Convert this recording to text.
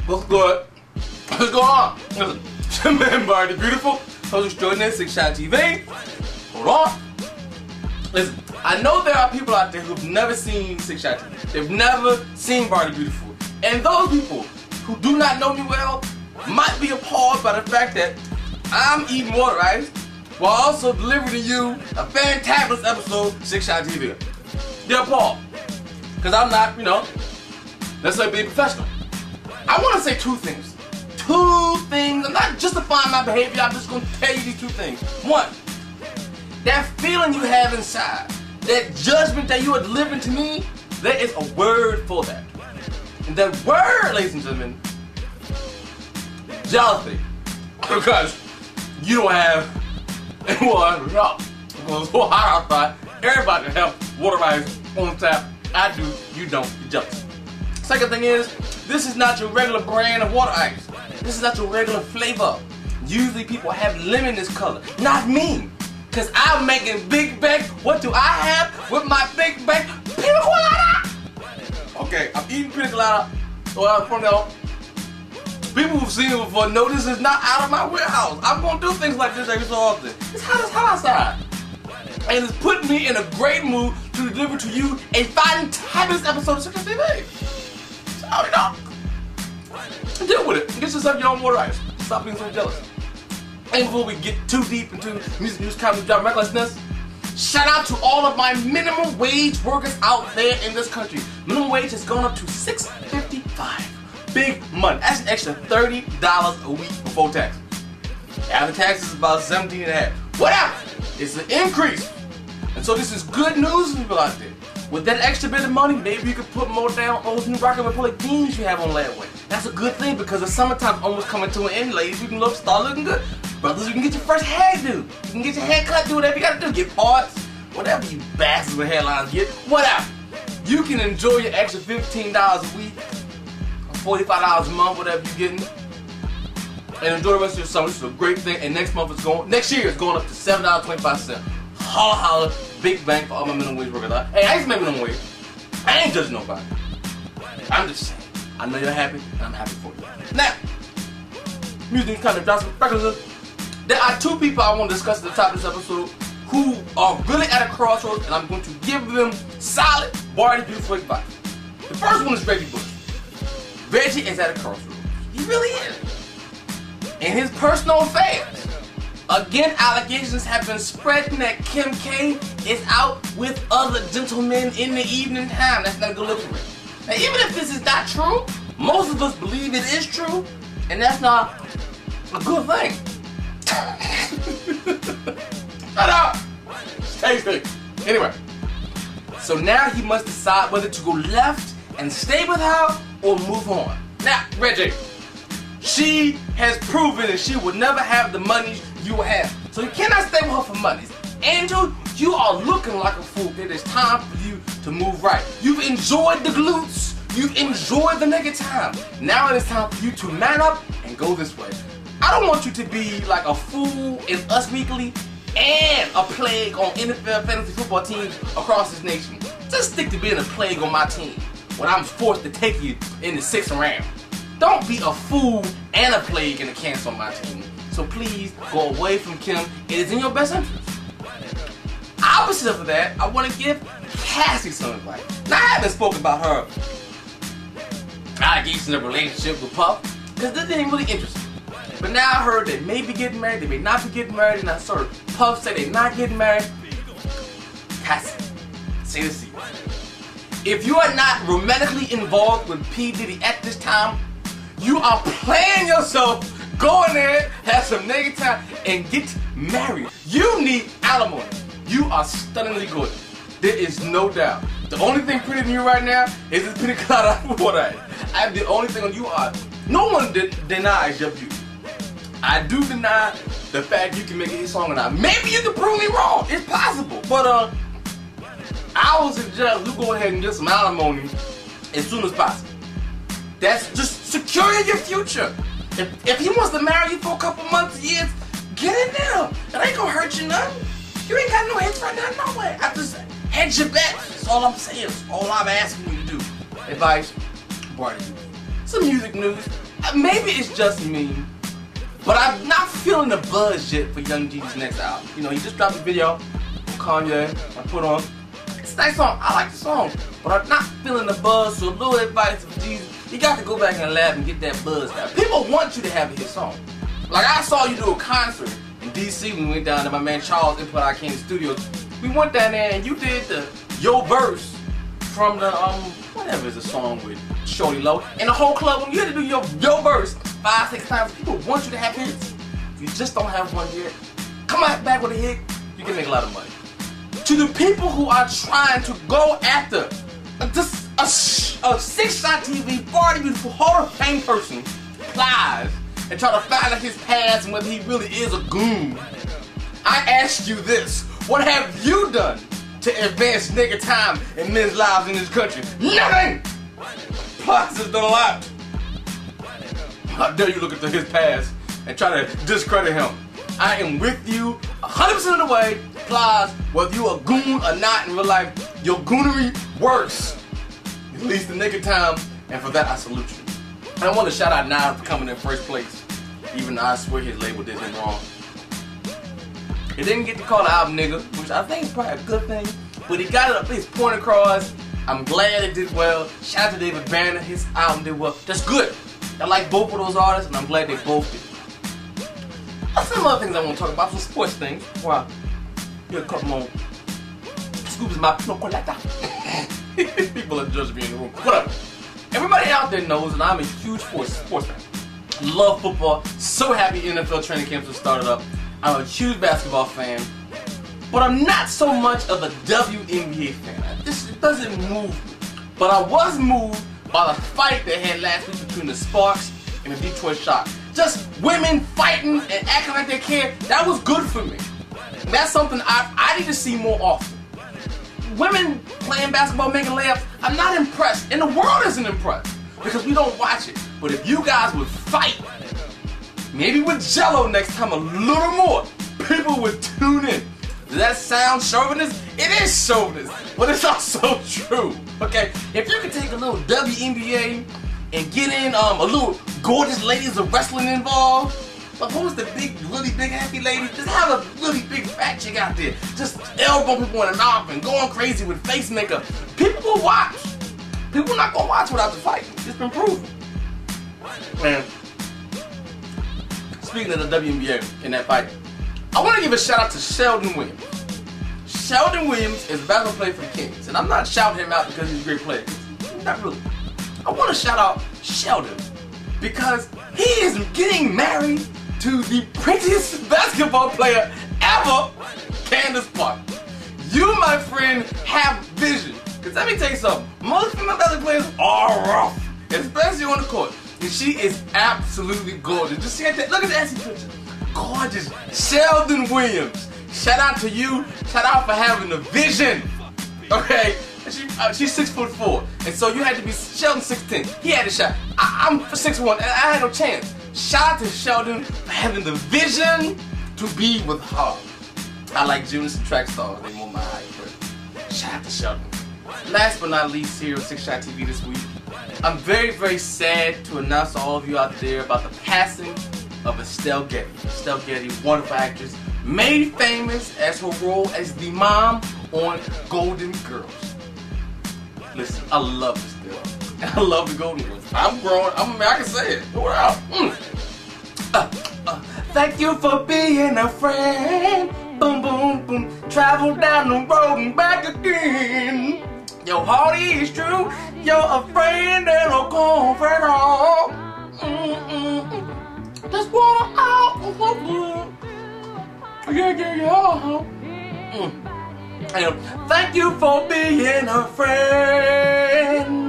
What's good? What's going on? Listen, it's your man Bari the Beautiful, host extraordinaire, SixShot TV. Hold on. Listen, I know there are people out there who've never seen SixShot TV. They've never seen Bari the Beautiful. And those people who do not know me well might be appalled by the fact that I'm eating water ice while also delivering to you a fantabulous episode of SixShot TV. They're appalled. Because I'm not, let's say being professional. I want to say two things. Two things. I'm not justifying my behavior. I'm just going to tell you these two things. One, that feeling you have inside, that judgment that you are delivering to me, there is a word for that. And that word, ladies and gentlemen, jealousy. Because you don't have anyone, because it's so hot outside, everybody can have water ice on tap. I do, you don't, you're jealous. Second thing is, this is not your regular brand of water ice. This is not your regular flavor. Usually people have lemon this color. Not me. Because I'm making big bag. What do I have with my big bag? Pina colada! Okay, I'm eating pina colada. People who've seen it before know this is not out of my warehouse. I'm going to do things like this every so often. It's hot as hell outside. And it's putting me in a great mood to deliver to you a fantabulous episode of SixShot TV. So, deal with it. Get yourself your own water ice. Stop being so jealous. And before we get too deep into music news, comedy, job recklessness, shout out to all of my minimum wage workers out there in this country. Minimum wage has gone up to $6.55. Big money. That's an extra $30 a week before tax. After taxes is about $17.50. Whatever. It's an increase. And so this is good news for people out there. With that extra bit of money, maybe you could put more down on those new Rocket Republic jeans you have on layaway. That's a good thing because the summertime's almost coming to an end, ladies. You can start looking good. Brothers, you can get your first hairdo. You can get your hair cut, do whatever you gotta do. Get parts, whatever you bastards with hairlines get, whatever. You can enjoy your extra $15 a week, $45 a month, whatever you're getting, and enjoy the rest of your summer. This is a great thing. And next year it's going up to $7.25. Holla holla, big bang for all my minimum wage workers. Hey, I ain't make minimum wage. I ain't judging nobody. I'm just saying. I know you're happy, and I'm happy for you. Now, music kind of drops. There are two people I want to discuss at the top of this episode who are really at a crossroads, and I'm going to give them solid, Bari the Beautiful advice. The first one is Reggie Bush. Reggie is at a crossroads. He really is. In his personal affairs. Again, allegations have been spreading that Kim K is out with other gentlemen in the evening time. That's not a good look for it. Now, even if this is not true, most of us believe it is true, and that's not a good thing. Shut up! Stay safe. Anyway, so now he must decide whether to go left and stay with her or move on. Now, Reggie, she has proven that she will never have the money you have. So you cannot stay with her for money. Angel, you are looking like a fool. It is time for you to move right. You've enjoyed the glutes. You've enjoyed the nigga time. Now it is time for you to man up and go this way. I don't want you to be like a fool in Us Weekly and a plague on NFL fantasy football teams across this nation. Just stick to being a plague on my team when I'm forced to take you in the 6th round. Don't be a fool and a plague and a cancer on my team. So please go away from Kim. It is in your best interest. Opposite of that, I want to give Cassie some advice. Now, I haven't spoken about her allegations of relationship with Puff because this didn't really interest me. But now I heard they may be getting married, they may not be getting married, and I saw Puff say they're not getting married. Cassie, say this to you. If you are not romantically involved with P. Diddy at this time, you are playing yourself. Go in there, have some nigga time, and get married. You need alimony. You are stunningly good. There is no doubt. The only thing pretty than you right now is this pina colada water ice. I am the only thing on you are. No one denies your beauty. I do deny the fact you can make any song or not. Maybe you can prove me wrong. It's possible. But I would suggest you go ahead and get some alimony as soon as possible. That's just securing your future. If he wants to marry you for a couple months, years, get in there. That ain't gonna hurt you none. You ain't got no hits right now, no way. I just hedge your bets. That's all I'm saying. That's all I'm asking you to do. Advice, Bari. Some music news. maybe it's just me, but I'm not feeling the buzz yet for Young Jeezy's next album. You know, he just dropped a video with Kanye. I put on. It's a nice song. I like the song, but I'm not feeling the buzz. So a little advice for Jeezy: you got to go back in the lab and get that buzz back. People want you to have a hit song. Like I saw you do a concert in DC. We went down to my man Charles Input Arcane Studios. We went down there and you did the Yo verse from the whatever is the song with Shorty Low, and the whole club, when you had to do your verse 5-6 times, people want you to have hits. You just don't have one yet. Come out back with a hit, you can make a lot of money. To the people who are trying to go after a SixShot TV, Bari, beautiful Hall of Fame person, Plies, and try to find out his past and whether he really is a goon, I ask you this: what have you done to advance nigga time in men's lives in this country? Nothing! Plies has done a lot. How dare you look into his past and try to discredit him? I am with you 100% of the way, Plies. Whether you a goon or not in real life, your goonery works. At least the nigga time, and for that I salute you. And I want to shout out Nas for coming in first place, even though I swear his label did him wrong. He didn't get to call the album nigga, which I think is probably a good thing, but he got it up his point across. I'm glad it did well. Shout out to David Banner, his album did well. That's good. I like both of those artists, and I'm glad they both did. Some other things I want to talk about, some sports things. Wow. Here, a couple more. Scoop is my pino colada. People are judging me in the room. Whatever. Everybody out there knows that I'm a huge sports fan. Love football. So happy NFL training camps have started up. I'm a huge basketball fan, but I'm not so much of a WNBA fan. This doesn't move me. But I was moved by the fight they had last week between the Sparks and the Detroit Shock. Just women fighting and acting like they care. That was good for me. And that's something I need to see more often. Women playing basketball, making layups, I'm not impressed. And the world isn't impressed because we don't watch it. But if you guys would fight, maybe with Jello next time a little more, people would tune in. Does that sound chauvinist? It is chauvinist, but it's also true. Okay, if you could take a little WNBA and get in a little gorgeous ladies of wrestling involved, like what was the big, really big happy lady? Just have a really big fat chick out there, just elbow people in the mouth and going crazy with face makeup. People will watch. People not gonna watch without the fight. It's been proven. Man. Speaking of the WNBA in that fight, I want to give a shout out to Sheldon Williams. Sheldon Williams is a basketball player for the Kings, and I'm not shouting him out because he's a great player. Not really. I want to shout out Sheldon because he is getting married to the prettiest basketball player ever, Candace Parker. You, my friend, have vision. Because let me tell you something. Most female basketball players are rough, especially on the court. And she is absolutely gorgeous. Just see that. Look at that picture. Gorgeous. Sheldon Williams. Shout out to you. Shout out for having the vision. Okay? She's 6'4", and so you had to be Sheldon 6'10". He had a shot. I'm 6'1", and I had no chance. Shout out to Sheldon for having the vision to be with her. I like gymnasts and track stars. They want my height, but shout out to Sheldon. Last but not least, here on SixShot TV this week, I'm very, very sad to announce to all of you out there about the passing of Estelle Getty. Estelle Getty, wonderful actress, made famous as her role as the mom on Golden Girls. Listen, I love this girl. I love the Golden Girls. I'm grown. I can say it. We're out. Thank you for being a friend. Boom, boom, boom. Travel down the road and back again. Your heart is true. You're a friend and a confidant. Just wanna out. Yeah. Thank you for being a friend.